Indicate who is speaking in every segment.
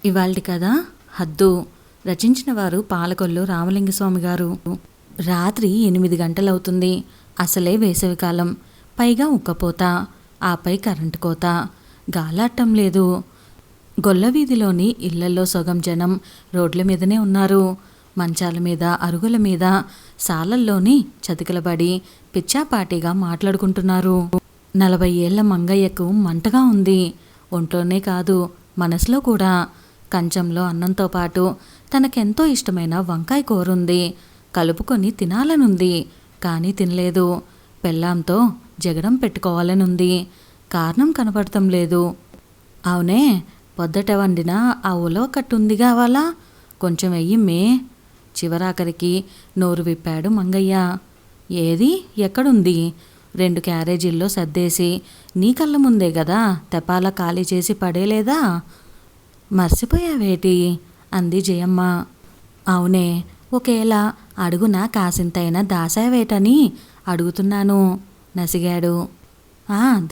Speaker 1: ఇవాల్టి కథ హద్దు. రచించిన వారు పాలకొల్లు రామలింగస్వామి గారు. రాత్రి 8 గంటలవుతుంది. అసలే వేసవికాలం, పైగా ఉక్కపోత, ఆపై కరెంటు కోత. గాలాటం లేదు. గొల్లవీధిలోని ఇళ్లలో సగం జనం రోడ్ల మీదనే ఉన్నారు. మంచాల మీద, అరుగుల మీద, సాలల్లోని చతికిలబడి పిచ్చాపాటిగా మాట్లాడుకుంటున్నారు. 40 ఏళ్ల మంగయ్యకు మంటగా ఉంది. ఒంట్లోనే కాదు, మనసులో కూడా. కంచంలో అన్నంతో పాటు తనకెంతో ఇష్టమైన వంకాయ కూరుంది. కలుపుకొని తినాలనుంది, కానీ తినలేదు. పెళ్ళాంతో జగడం పెట్టుకోవాలనుంది. కారణం కనపడటం లేదు. అవునే, పొద్దట వండిన ఆ ఉలవ కట్టుంది కావాలా, కొంచెం వెయ్యిమ్మే. చివరాఖరికి నోరు విప్పాడు మంగయ్య. ఏది, ఎక్కడుంది? 2 క్యారేజీల్లో సర్దేసి నీ కళ్ళ ముందే కదా తెపాల ఖాళీ చేసి పడేలేదా? మర్చిపోయావేటి? అంది జయమ్మ. అవునే, ఒకేలా అడుగున కాసింతైనా దాసావేటని అడుగుతున్నాను, నసిగాడు.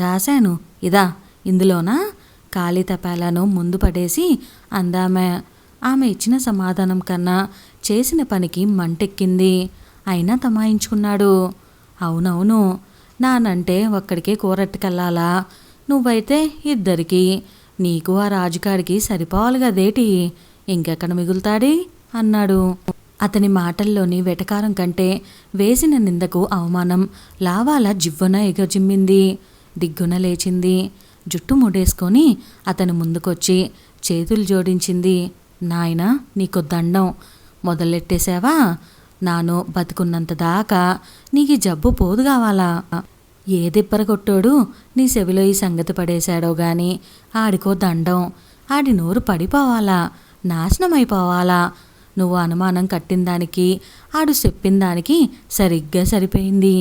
Speaker 1: దాశాను, ఇదా ఇందులోనా? ఖాళీ తపాలను ముందు పడేసి అందామె. ఆమె ఇచ్చిన సమాధానం కన్నా చేసిన పనికి మంటెక్కింది. అయినా తమాయించుకున్నాడు. అవునవును, నానంటే ఒక్కడికే కూరట్టుకెళ్ళాలా? నువ్వైతే 2కి. నీకు ఆ రాజుగాడికి సరిపోవాలి గదేటి, ఇంకెక్కడ మిగులుతాడి అన్నాడు. అతని మాటల్లోని వెటకారం కంటే వేసిన నిందకు అవమానం లావాల జివ్వున ఎగజిమ్మింది. దిగ్గున లేచింది. జుట్టు ముడేసుకొని అతని ముందుకొచ్చి చేతులు జోడించింది. నాయనా, నీకు దండం. మొదలెట్టేశావా? నాను బతుకున్నంత దాకా నీకు జబ్బు పోదు కావాలా? ఏ దిబ్బరగొట్టోడు నీ చెవిలో ఈ సంగతి పడేశాడో గాని ఆడికో దండం. ఆడి నోరు పడిపోవాలా, నాశనమైపోవాలా? నువ్వు అనుమానం కట్టిందానికి, ఆడు చెప్పిన దానికి సరిగ్గా సరిపోయింది.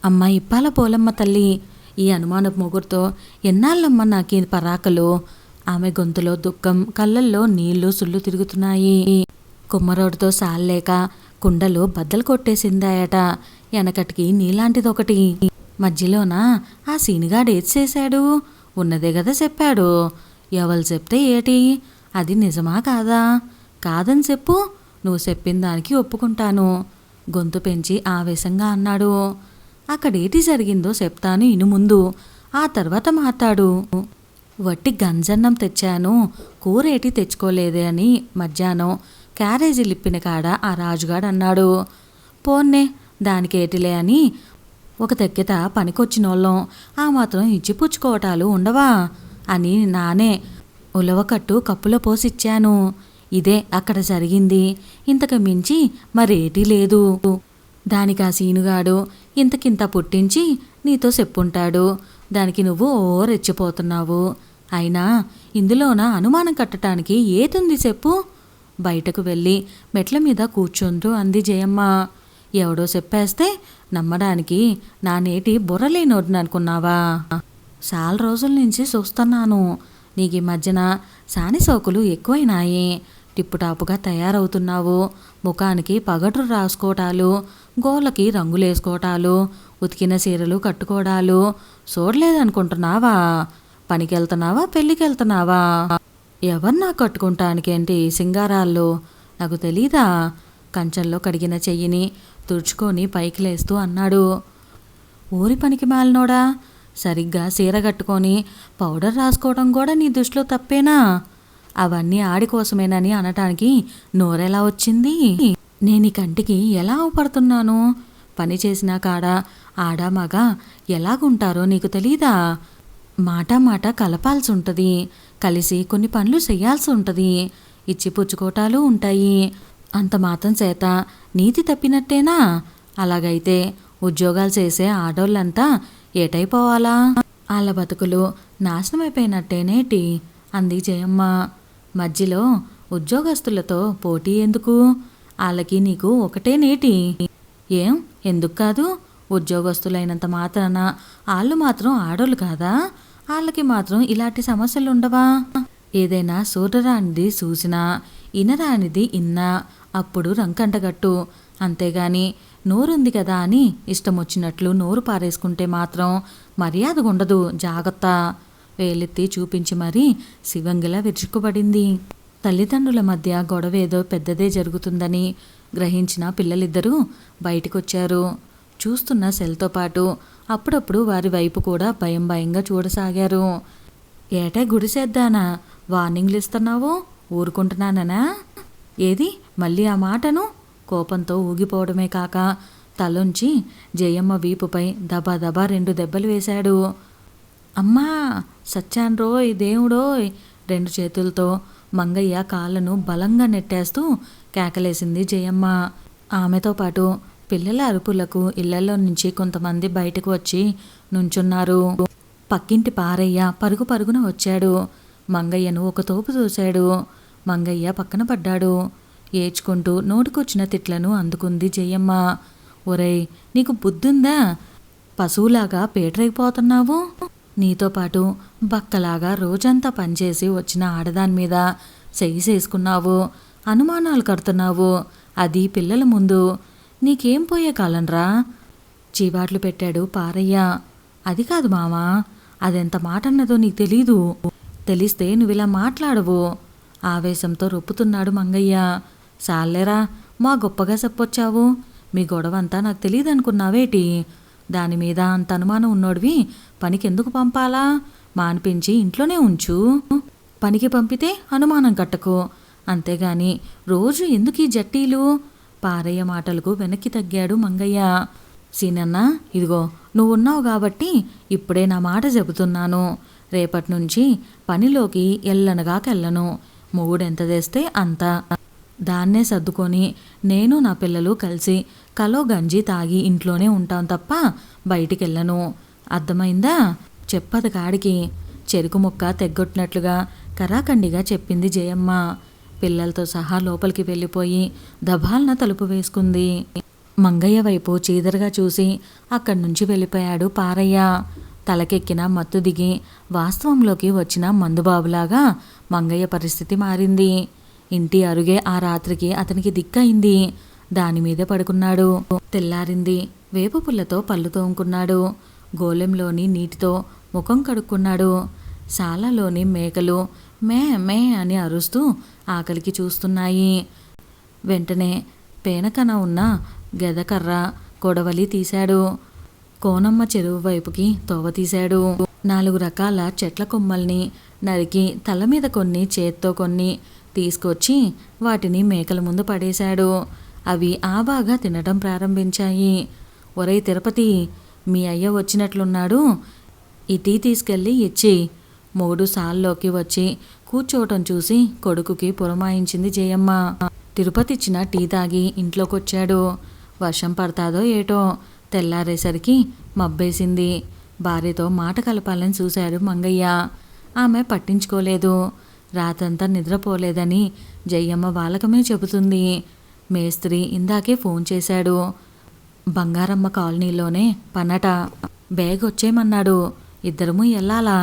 Speaker 1: అమ్మ ఇప్పాల పోలమ్మ తల్లి, ఈ అనుమానపు మొగురుతో ఎన్నాళ్ళమ్మ నాకీ పరాకలు? ఆమె గొంతులో దుఃఖం, కళ్ళల్లో నీళ్లు సుళ్ళు తిరుగుతున్నాయి. కుమ్మరోడితో సాల్లేక కుండలు బద్దలు కొట్టేసిందాయట. వెనకటికి నీలాంటిదొకటి. మధ్యలోన ఆ సీనిగాడేది చేశాడు? ఉన్నదే కదా చెప్పాడు. ఎవరు చెప్తే ఏటి? అది నిజమా కాదా? కాదని చెప్పు, నువ్వు చెప్పిన దానికి ఒప్పుకుంటాను, గొంతు పెంచి ఆవేశంగా అన్నాడు. అక్కడేటి జరిగిందో చెప్తాను, ఇను ముందు, ఆ తర్వాత మాట్లాడు. వట్టి గంజన్నం తెచ్చాను, కూరేటి తెచ్చుకోలేదే అని మధ్యాహ్నం క్యారేజీ లిప్పిన కాడ ఆ రాజుగాడు అన్నాడు. పోన్నే, దానికేటిలే అని ఒక తెక్కెత పనికొచ్చినోళ్ళం ఆ మాత్రం ఇచ్చిపుచ్చుకోవటాలు ఉండవా అని నానే ఉలవకట్టు కప్పులో పోసిచ్చాను. ఇదే అక్కడ జరిగింది, ఇంతకు మించి మరేటీ లేదు. దానికి ఆ సీనుగాడు ఇంతకింత పుట్టించి నీతో చెప్పుంటాడు. దానికి నువ్వు రెచ్చిపోతున్నావు. అయినా ఇందులోన అనుమానం కట్టడానికి ఏతుంది చెప్పు? బయటకు వెళ్ళి మెట్ల మీద కూర్చొందు అంది జయమ్మ. ఎవడో చెప్పేస్తే నమ్మడానికి నా నేటి బుర్రలేనోడిని అనుకున్నావా? చాలా రోజుల నుంచి చూస్తున్నాను, నీకు ఈ మధ్యన సాని సోకులు ఎక్కువైనాయి. టిప్పుటాపుగా తయారవుతున్నావు. ముఖానికి పగడ్రు రాసుకోవటాలు, గోళ్ళకి రంగులేసుకోవటాలు, ఉతికిన చీరలు కట్టుకోవడాలు చూడలేదనుకుంటున్నావా? పనికెళ్తున్నావా, పెళ్ళికెళ్తున్నావా? ఎవరినా కట్టుకుంటానికేంటి సింగారాళ్ళు? నాకు తెలీదా? కంచంలో కడిగిన చెయ్యిని తుడుచుకొని పైకి లేస్తూ అన్నాడు. ఊరి పనికి మాలినోడా, సరిగ్గా చీర కట్టుకొని పౌడర్ రాసుకోవడం కూడా నీ దృష్టిలో తప్పేనా? అవన్నీ ఆడి కోసమేనని అనటానికి నోరెలా వచ్చింది? నేను ఈ కంటికి ఎలా అవపడుతున్నాను? పని చేసినా కాడ ఆడ మగ ఎలాగుంటారో నీకు తెలీదా? మాట మాట కలపాల్సి ఉంటుంది, కలిసి కొన్ని పనులు చేయాల్సి ఉంటుంది, ఇచ్చిపుచ్చుకోటాలు ఉంటాయి. అంత మాత్రం చేత నీతి తప్పినట్టేనా? అలాగైతే ఉద్యోగాలు చేసే ఆడోళ్ళంతా ఏటైపోవాలా? వాళ్ళ బతుకులు నాశనమైపోయినట్టేనేటి అంది జయమ్మ. మధ్యలో ఉద్యోగస్తులతో పోటీ ఎందుకు? వాళ్ళకి నీకు ఒకటే నేటి. ఏం, ఎందుకు కాదు? ఉద్యోగస్తులైనంత మాత్రాన వాళ్ళు మాత్రం ఆడోళ్ళు కాదా? వాళ్ళకి మాత్రం ఇలాంటి సమస్యలు ఉండవా? ఏదైనా చూడరానిది చూసినా, ఇనరానిది ఇన్నా అప్పుడు రంకంటగట్టు. అంతేగాని నోరుంది కదా అని ఇష్టం వచ్చినట్లు నోరు పారేసుకుంటే మాత్రం మర్యాద ఉండదు, జాగ్రత్త. వేలెత్తి చూపించి మరీ శివంగిలా విరుచుకుపడింది. తల్లిదండ్రుల మధ్య గొడవేదో పెద్దదే జరుగుతుందని గ్రహించిన పిల్లలిద్దరూ బయటికొచ్చారు. చూస్తున్న సెల్తో పాటు అప్పుడప్పుడు వారి వైపు కూడా భయం భయంగా చూడసాగారు. ఏటే గుడిసేద్దానా, వార్నింగ్లు ఇస్తున్నావు, ఊరుకుంటున్నాననా? ఏది మళ్ళీ ఆ మాటను? కోపంతో ఊగిపోవడమే కాక తలొంచి జయమ్మ వీపుపై దబా దబా 2 దెబ్బలు వేశాడు. అమ్మా సచ్చాన్రోయ్ దేవుడోయ్! 2 చేతులతో మంగయ్య కాళ్ళను బలంగా నెట్టేస్తూ కేకలేసింది జయమ్మ. ఆమెతో పాటు పిల్లల అరుపులకు ఇళ్లలో నుంచి కొంతమంది బయటకు వచ్చి నుంచున్నారు. పక్కింటి పారయ్య పరుగు పరుగున వచ్చాడు. మంగయ్యను ఒక తోపు చూశాడు. మంగయ్య పక్కన పడ్డాడు. ఏడ్చుకుంటూ నోటికొచ్చిన తిట్లను అందుకుంది జయమ్మ. ఒరేయ్, నీకు బుద్ధుందా? పశువులాగా పేటరైపోతున్నావు. నీతో పాటు బక్కలాగా రోజంతా పనిచేసి వచ్చిన ఆడదాని మీద చేసుకున్నావు, అనుమానాలు కడుతున్నావు, అది పిల్లల ముందు. నీకేం పోయే కాలంరా? చీవాట్లు పెట్టాడు పారయ్య. అది కాదు మామా, అదెంత మాట అన్నదో నీకు తెలీదు. తెలిస్తే నువ్విలా మాట్లాడవు. ఆవేశంతో రొప్పుతున్నాడు మంగయ్య. సాల్లేరా, మా గొప్పగా చెప్పొచ్చావు. మీ గొడవంతా నాకు తెలియదనుకున్నావేటి? దానిమీద అంత అనుమానం ఉన్నోడివి పనికెందుకు పంపాలా? మానిపించి ఇంట్లోనే ఉంచు. పనికి పంపితే అనుమానం కట్టకు, అంతేగాని రోజు ఎందుకీ జట్టీలు? పారయ్య మాటలకు వెనక్కి తగ్గాడు మంగయ్య. సీనన్న, ఇదిగో నువ్వున్నావు కాబట్టి ఇప్పుడే నా మాట చెబుతున్నాను. రేపటి నుంచి పనిలోకి ఎల్లనగాకెళ్ళను. మొగుడెంత తెస్తే అంత. దాన్నే సర్దుకొని నేను నా పిల్లలు కలిసి కలో గంజి తాగి ఇంట్లోనే ఉంటాం తప్ప బయటికెళ్ళను. అర్థమైందా? చెప్పదు కాడికి. చెరుకు ముక్క తెగ్గొట్టినట్లుగా కరాఖండిగా చెప్పింది జయమ్మ. పిల్లలతో సహా లోపలికి వెళ్ళిపోయి దబాల్న తలుపు వేసుకుంది. మంగయ్య వైపు చీదరగా చూసి అక్కడి నుంచి వెళ్ళిపోయాడు పారయ్య. తలకెక్కిన మత్తు దిగి వాస్తవంలోకి వచ్చిన మందుబాబులాగా మంగయ్య పరిస్థితి మారింది. ఇంటి అరుగే ఆ రాత్రికి అతనికి దిక్కయింది. దానిమీదే పడుకున్నాడు. తెల్లారింది. వేప పుల్లతో పళ్ళు తోముకున్నాడు. గోలెంలోని నీటితో ముఖం కడుక్కున్నాడు. శాలలోని మేకలు మే మే అని అరుస్తూ ఆకలికి చూస్తున్నాయి. వెంటనే పేనకన ఉన్న గెదకర్ర కొడవలి తీశాడు. కోనమ్మ చెరువు వైపుకి తోవ తీశాడు. 4 రకాల చెట్ల కొమ్మల్ని నరికి తల మీద కొన్ని, చేత్తో కొన్ని తీసుకొచ్చి వాటిని మేకల ముందు పడేశాడు. అవి ఆబాగా తినడం ప్రారంభించాయి. ఒరేయ్ తిరుపతి, మీ అయ్య వచ్చినట్లున్నాడు, ఈ టీ తీసుకెళ్ళి ఇచ్చి. మూడు సాల్లోకి వచ్చి కూర్చోవటం చూసి కొడుకుకి పురమాయించింది జయమ్మ. తిరుపతి ఇచ్చిన టీ తాగి ఇంట్లోకొచ్చాడు. వర్షం పడతాదో ఏటో. తెల్లారేసరికి మబ్బేసింది. భార్యతో మాట కలపాలని చూశాడు మంగయ్య. ఆమె పట్టించుకోలేదు. రాతంతా నిద్రపోలేదని జయమ్మ వాళ్ళకమే చెబుతుంది. మేస్త్రి ఇందాకే ఫోన్ చేశాడు. బంగారమ్మ కాలనీలోనే పనట. బ్యాగ్ వచ్చేయమన్నాడు. ఇద్దరము ఎల్లాలా,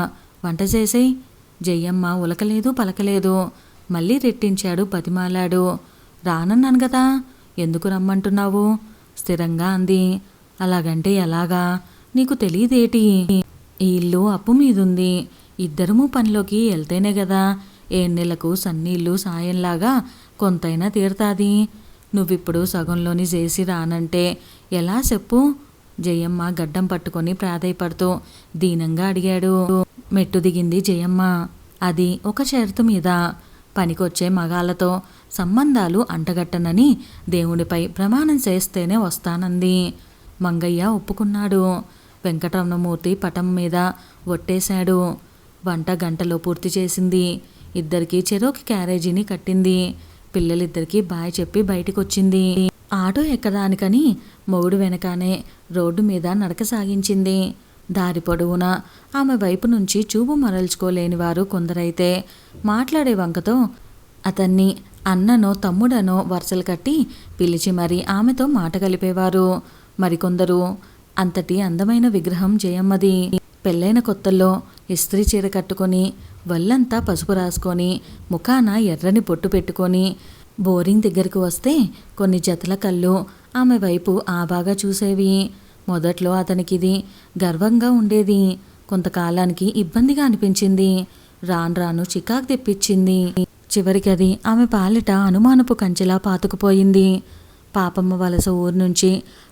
Speaker 1: వంట చేసేయ్. జయమ్మ ఉలకలేదు పలకలేదు. మళ్ళీ రెట్టించాడు, బతిమాలాడు. రానన్నాను కదా, ఎందుకు రమ్మంటున్నావు? స్థిరంగా అంది. అలాగంటే ఎలాగా? నీకు తెలియదేటి? ఈ ఇల్లు అప్పు మీదుంది. ఇద్దరము పనిలోకి వెళ్తేనే కదా ఏ నెలకు సన్నీళ్ళు సాయంలాగా కొంతైనా తీరుతాది. నువ్విప్పుడు సగంలోని చేసి రానంటే ఎలా చెప్పు? జయమ్మ గడ్డం పట్టుకొని ప్రాధేయపడుతూ దీనంగా అడిగాడు. మెట్టు దిగింది జయమ్మ. అది ఒక షరతు మీద. పనికొచ్చే మగాళ్ళతో సంబంధాలు అంటగట్టనని దేవుడిపై ప్రమాణం చేస్తేనే వస్తానంది. మంగయ్య ఒప్పుకున్నాడు. వెంకటరమణమూర్తి పటం మీద ఒట్టేశాడు. వంట గంటలో పూర్తి చేసింది. ఇద్దరికి చెరోకి క్యారేజీని కట్టింది. పిల్లలిద్దరికీ బాయ్ చెప్పి బయటికొచ్చింది. ఆటో ఎక్కడానికని మొగుడు వెనకానే రోడ్డు మీద నడక సాగించింది. దారి పొడవునా ఆమె వైపు నుంచి చూపు మరల్చుకోలేని వారు కొందరైతే మాట్లాడే వంకతో అతన్ని అన్ననో తమ్ముడనో వరుసలు కట్టి పిలిచి మరీ ఆమెతో మాట కలిపేవారు. మరికొందరు అంతటి అందమైన విగ్రహం జయమ్మది. పెళ్ళైన కొత్తల్లో ఇస్త్రీ చీర కట్టుకొని వల్లంతా పసుపు రాసుకొని ముఖాన ఎర్రని పొట్టు పెట్టుకొని బోరింగ్ దగ్గరకు వస్తే కొన్ని జతల కళ్ళు ఆమె వైపు ఆబాగా చూసేవి. మొదట్లో అతనికిది గర్వంగా ఉండేది. కొంతకాలానికి ఇబ్బందిగా అనిపించింది. రాను రాను చికాకు తెప్పించింది. చివరికి అది ఆమె పాలిట అనుమానపు కంచెలా పాతుకుపోయింది. పాపమ్మ వలస ఊరు నుంచి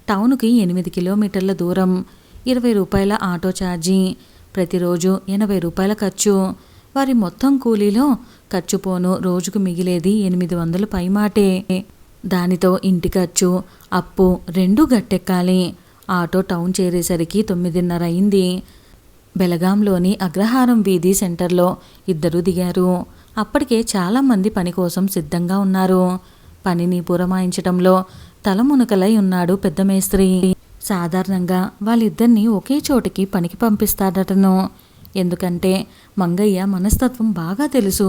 Speaker 1: టౌన్కి 8 కిలోమీటర్ల దూరం, 20 రూపాయల ఆటో ఛార్జీ, ప్రతిరోజు 80 రూపాయల ఖర్చు. వారి మొత్తం కూలీలో ఖర్చు పోను రోజుకు మిగిలేది 800 పైమాటే. దానితో ఇంటి ఖర్చు, అప్పు రెండూ గట్టెక్కాలి. ఆటో టౌన్ చేరేసరికి 9:30 అయింది. బెలగాంలోని అగ్రహారం వీధి సెంటర్లో ఇద్దరు దిగారు. అప్పటికే చాలామంది పని కోసం సిద్ధంగా ఉన్నారు. పనిని పురమాయించటంలో తలమునకలై ఉన్నాడు పెద్ద మేస్త్రి. సాధారణంగా వాళ్ళిద్దరినీ ఒకే చోటికి పనికి పంపిస్తాడటను. ఎందుకంటే మంగయ్య మనస్తత్వం బాగా తెలుసు.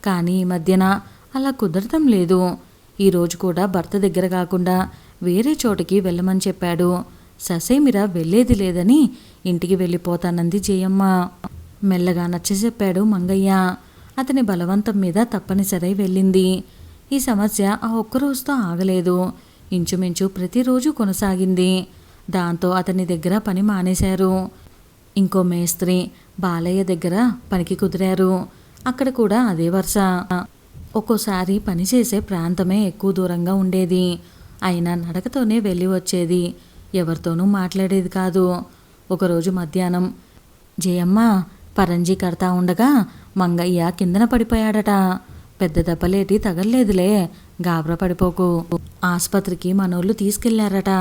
Speaker 1: కానీ ఈ మధ్యన అలా కుదరటం లేదు. ఈరోజు కూడా భర్త దగ్గర కాకుండా వేరే చోటికి వెళ్ళమని చెప్పాడు. ససేమిరా వెళ్ళేది లేదని ఇంటికి వెళ్ళిపోతానంది జయమ్మ. మెల్లగా నచ్చజెప్పాడు మంగయ్య. అతని బలవంతం మీద తప్పనిసరి వెళ్ళింది. ఈ సమస్య ఆ ఒక్కరోజుతో ఆగలేదు. ఇంచుమించు ప్రతిరోజు కొనసాగింది. దాంతో అతని దగ్గర పని మానేశారు. ఇంకో మేస్త్రి బాలయ్య దగ్గర పనికి కుదిరారు. అక్కడ కూడా అదే వరుస. ఒక్కోసారి పనిచేసే ప్రాంతమే ఎక్కువ దూరంగా ఉండేది. అయినా నడకతోనే వెళ్ళి వచ్చేది. ఎవరితోనూ మాట్లాడేది కాదు. ఒకరోజు మధ్యాహ్నం జయమ్మ పరంజీ కడతా ఉండగా మంగయ్య కిందన పడిపోయాడట. పెద్ద దెబ్బలేటి తగల్లేదులే, గాబరా పడిపోకు. ఆస్పత్రికి మనోళ్ళు తీసుకెళ్లారట.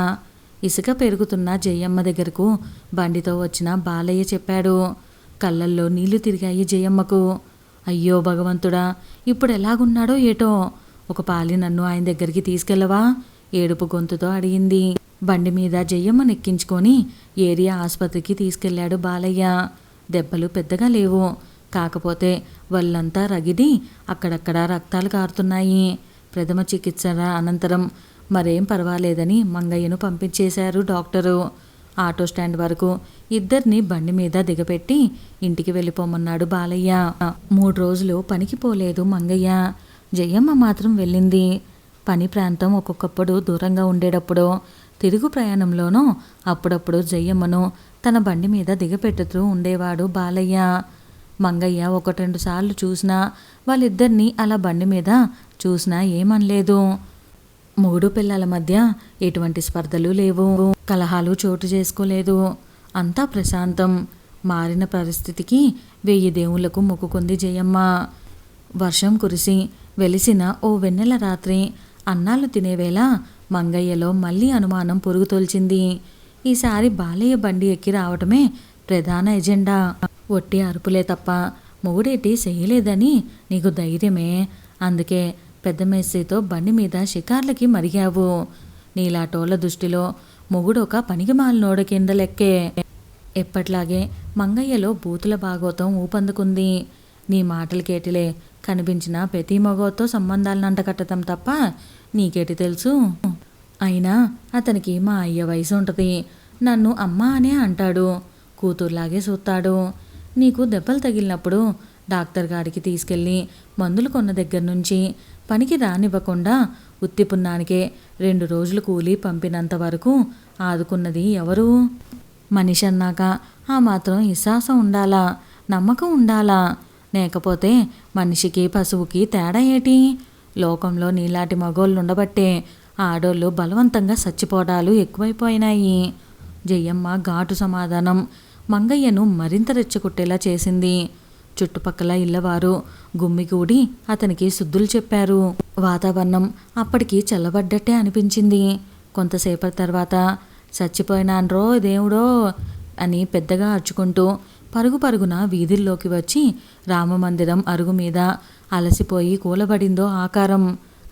Speaker 1: ఇసుక పెరుగుతున్న జయమ్మ దగ్గరకు బండితో వచ్చిన బాలయ్య చెప్పాడు. కళ్ళల్లో నీళ్లు తిరిగాయి జయమ్మకు. అయ్యో భగవంతుడా, ఇప్పుడు ఎలాగున్నాడో ఏటో. ఒక పాలి నన్ను ఆయన దగ్గరికి తీసుకెళ్ళవా? ఏడుపు గొంతుతో అడిగింది. బండి మీద జయమ్మ నెక్కించుకొని ఏరియా ఆసుపత్రికి తీసుకెళ్లాడు బాలయ్య. దెబ్బలు పెద్దగా లేవు. కాకపోతే వాళ్ళంతా రగిడి అక్కడక్కడ రక్తాలు కారుతున్నాయి. ప్రథమ చికిత్స అనంతరం మరేం పర్వాలేదని మంగయ్యను పంపించేశారు డాక్టరు. ఆటో స్టాండ్ వరకు ఇద్దరిని బండి మీద దిగపెట్టి ఇంటికి వెళ్ళిపోమన్నాడు బాలయ్య. 3 రోజులు పనికి పోలేదు మంగయ్య. జయమ్మ మాత్రం వెళ్ళింది. పని ప్రాంతం ఒక్కొక్కప్పుడు దూరంగా ఉండేటప్పుడు, తిరుగు ప్రయాణంలోనూ అప్పుడప్పుడు జయమ్మను తన బండి మీద దిగపెట్టుతూ ఉండేవాడు బాలయ్య. మంగయ్య 1-2 సార్లు చూసినా, వాళ్ళిద్దరినీ అలా బండి మీద చూసినా ఏమనలేదు. 3 పిల్లల మధ్య ఎటువంటి స్పర్ధలు లేవు. కలహాలు చోటు చేసుకోలేదు. అంతా ప్రశాంతం. మారిన పరిస్థితికి 1000 దేవుళ్లకు మొక్కుకుంది జయమ్మ. వర్షం కురిసి వెలిసిన ఓ వెన్నెల రాత్రి అన్నాలు తినేవేళ మంగయ్యలో మళ్ళీ అనుమానం పురుగుతోల్చింది. ఈసారి బాలయ్య బండి ఎక్కి రావటమే ప్రధాన ఎజెండా. ఒట్టి అరుపులే తప్ప మొగుడేటి చేయలేదని నీకు ధైర్యమే. అందుకే పెద్ద మేస్త్రితో బండి మీద షికార్లకి మరిగావు. నీలాటోళ్ల దృష్టిలో మొగుడు ఒక పనికిమాలినోడ కింద లెక్కే. ఎప్పట్లాగే మంగయ్యలో బూతుల భాగోతం ఊపందుకుంది. నీ మాటలకేటిలే, కనిపించిన ప్రతి మగోతో సంబంధాలను అంటకట్టడం తప్ప నీకేటి తెలుసు? అయినా అతనికి మా అయ్య వయసు ఉంటుంది. నన్ను అమ్మ అనే అంటాడు. కూతుర్లాగే చూస్తాడు. నీకు దెబ్బలు తగిలినప్పుడు డాక్టర్ గారికి తీసుకెళ్ళి మందులు కొన్న దగ్గర నుంచి పనికి రానివ్వకుండా ఉత్తిపున్నానికే 2 రోజులు కూలి పంపినంత వరకు ఆదుకున్నది ఎవరు? మనిషి అన్నాక ఆ మాత్రం విశ్వాసం ఉండాలా, నమ్మకం ఉండాలా? లేకపోతే మనిషికి పశువుకి తేడా ఏటి? లోకంలో నీలాంటి మగోళ్ళు ఉండబట్టే ఆడోళ్ళు బలవంతంగా చచ్చిపోవడాలు ఎక్కువైపోయినాయి. జయమ్మ ఘాటు సమాధానం మంగయ్యను మరింత రెచ్చగొట్టేలా చేసింది. చుట్టుపక్కల ఇళ్లవారు గుమ్మిగూడి అతనికి శుద్ధులు చెప్పారు. వాతావరణం అప్పటికి చల్లబడ్డట్టే అనిపించింది. కొంతసేపటి తర్వాత చచ్చిపోయినాన్రో దేవుడో అని పెద్దగా అరుచుకుంటూ పరుగున వీధుల్లోకి వచ్చి రామమందిరం అరుగు మీద అలసిపోయి కూలబడిందో ఆకారం.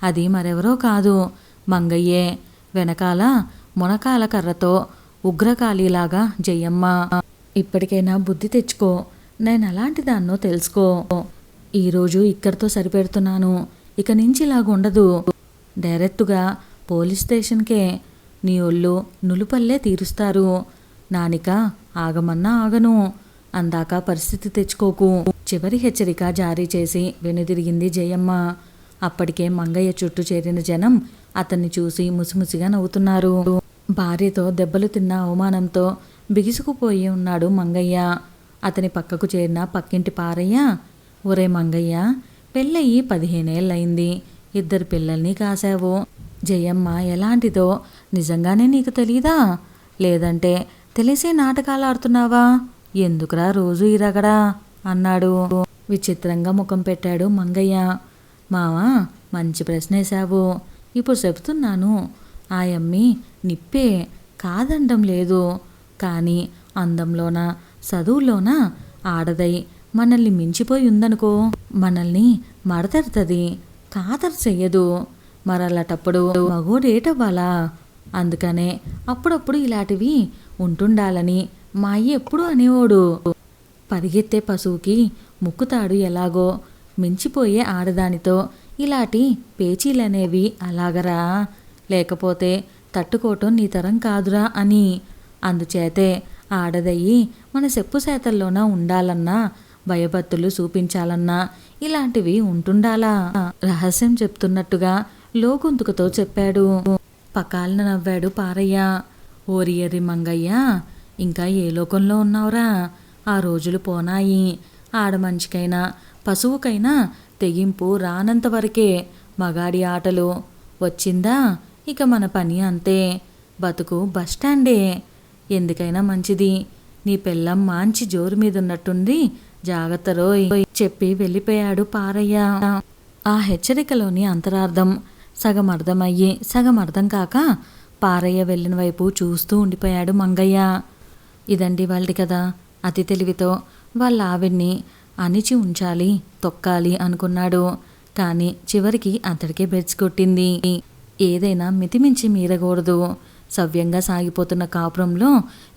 Speaker 1: అది మరెవరో కాదు, మంగయ్యే. వెనకాల మునకాల కర్రతో ఉగ్రకాళీలాగా జయమ్మ. ఇప్పటికైనా బుద్ధి తెచ్చుకో, నేను అలాంటి దాన్నో తెలుసుకో. ఈరోజు ఇక్కడితో సరిపెడుతున్నాను. ఇక నుంచి ఇలాగుండదు. డైరెక్టుగా పోలీస్ స్టేషన్కే. నీ ఒళ్ళు నులుపల్లే తీరుస్తారు. నానిక ఆగమన్నా ఆగను. అందాక పరిస్థితి తెచ్చుకోకు. చివరి హెచ్చరిక జారీ చేసి వెనుదిరిగింది జయమ్మ. అప్పటికే మంగయ్య చుట్టూ చేరిన జనం అతన్ని చూసి ముసిముసిగా నవ్వుతున్నారు. భార్యతో దెబ్బలు తిన్న అవమానంతో బిగుసుకుపోయి ఉన్నాడు మంగయ్య. అతని పక్కకు చేరిన పక్కింటి పారయ్య, ఒరే మంగయ్య, పెళ్ళయి 15 ఏళ్ళయింది. 2 పిల్లల్ని కాశావు. జయమ్మ ఎలాంటిదో నిజంగానే నీకు తెలీదా? లేదంటే తెలిసే నాటకాలు ఆడుతున్నావా? ఎందుకురా రోజు ఈ రగడా అన్నాడు. విచిత్రంగా ముఖం పెట్టాడు మంగయ్య. మావా, మంచి ప్రశ్న వేశావు. ఇప్పుడు చెప్తున్నాను. ఆ యమ్మి నిప్పే, కాదండం లేదు. కానీ అందంలోనా చదువులోనా ఆడదై మనల్ని మించిపోయి ఉందనుకో, మనల్ని మడతెడుతుంది, ఖాతరు చెయ్యదు. మరలాటప్పుడు మగోడేటవ్వాలా? అందుకనే అప్పుడప్పుడు ఇలాంటివి ఉంటుండాలని మా అయ్య ఎప్పుడూ అనేవాడు. పరిగెత్తే పశువుకి ముక్కుతాడు ఎలాగో, మించిపోయే ఆడదానితో ఇలాంటి పేచీలనేవి అలాగరా, లేకపోతే తట్టుకోవటం నీ తరం కాదురా అని. అందుచేతే ఆడదయ్యి మన చెప్పు చేతల్లోన ఉండాలన్నా, భయభత్తులు చూపించాలన్నా ఇలాంటివి ఉంటుండాలా? రహస్యం చెప్తున్నట్టుగా లోగొంతుకుతో చెప్పాడు. పకాలన నవ్వాడు పారయ్య. ఓరి ఎర్రి మంగయ్య, ఇంకా ఏ లోకంలో ఉన్నావురా? ఆ రోజులు పోనాయి. ఆడమంచికైనా పశువుకైనా తెగింపు రానంత వరకే మగాడి ఆటలు. వచ్చిందా ఇక మన పని అంతే. బతుకు బస్టాండే. ఎందుకైనా మంచిది. నీ పెళ్ళం మంచి జోరు మీదున్నట్టుంది, జాగ్రత్త రోయ్ చెప్పి వెళ్ళిపోయాడు పారయ్య. ఆ హెచ్చరికలోని అంతరార్థం సగం అర్థమయ్యి సగం అర్థం కాక పారయ్య వెళ్ళిన వైపు చూస్తూ ఉండిపోయాడు మంగయ్య. ఇదండి వాళ్ళది కదా. అతి తెలివితో వాళ్ళ ఆవిడ్ని అణిచి ఉంచాలి, తొక్కాలి అనుకున్నాడు. కానీ చివరికి అతడికే బెడ్స్ కొట్టింది. ఏదైనా మితిమించి మీరకూడదు. సవ్యంగా సాగిపోతున్న కాపురంలో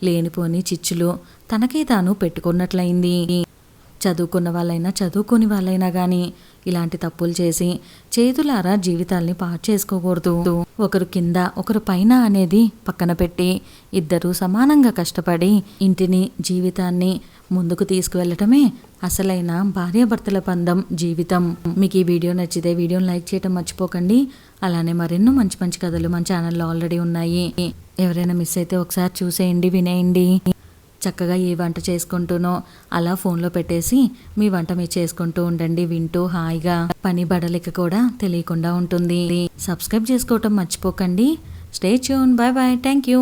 Speaker 1: లేనిపోని చిచ్చులు తనకే తాను పెట్టుకున్నట్లయింది. చదువుకున్న వాళ్ళైనా చదువుకుని వాళ్ళైనా కానీ ఇలాంటి తప్పులు చేసి చేతులారా జీవితాల్ని పాడు చేసుకోకూడదు. ఒకరు కింద ఒకరు పైన అనేది పక్కన పెట్టి ఇద్దరూ సమానంగా కష్టపడి ఇంటిని జీవితాన్ని ముందుకు తీసుకువెళ్ళటమే అసలైన భార్యాభర్తల బంధం, జీవితం. మీకు ఈ వీడియో నచ్చితే వీడియోని లైక్ చేయడం మర్చిపోకండి. అలానే మరెన్నో మంచి మంచి కథలు మన ఛానల్లో ఆల్రెడీ ఉన్నాయి. ఎవరైనా మిస్ అయితే ఒకసారి చూసేయండి, వినేయండి. చక్కగా ఏ వంట చేసుకుంటూనో అలా ఫోన్లో పెట్టేసి మీ వంట మీరు చేసుకుంటూ ఉండండి. వింటూ హాయిగా పని బడలిక కూడా తెలియకుండా ఉంటుంది. సబ్స్క్రైబ్ చేసుకోవటం మర్చిపోకండి. Stay tune. Bye bye. Thank you.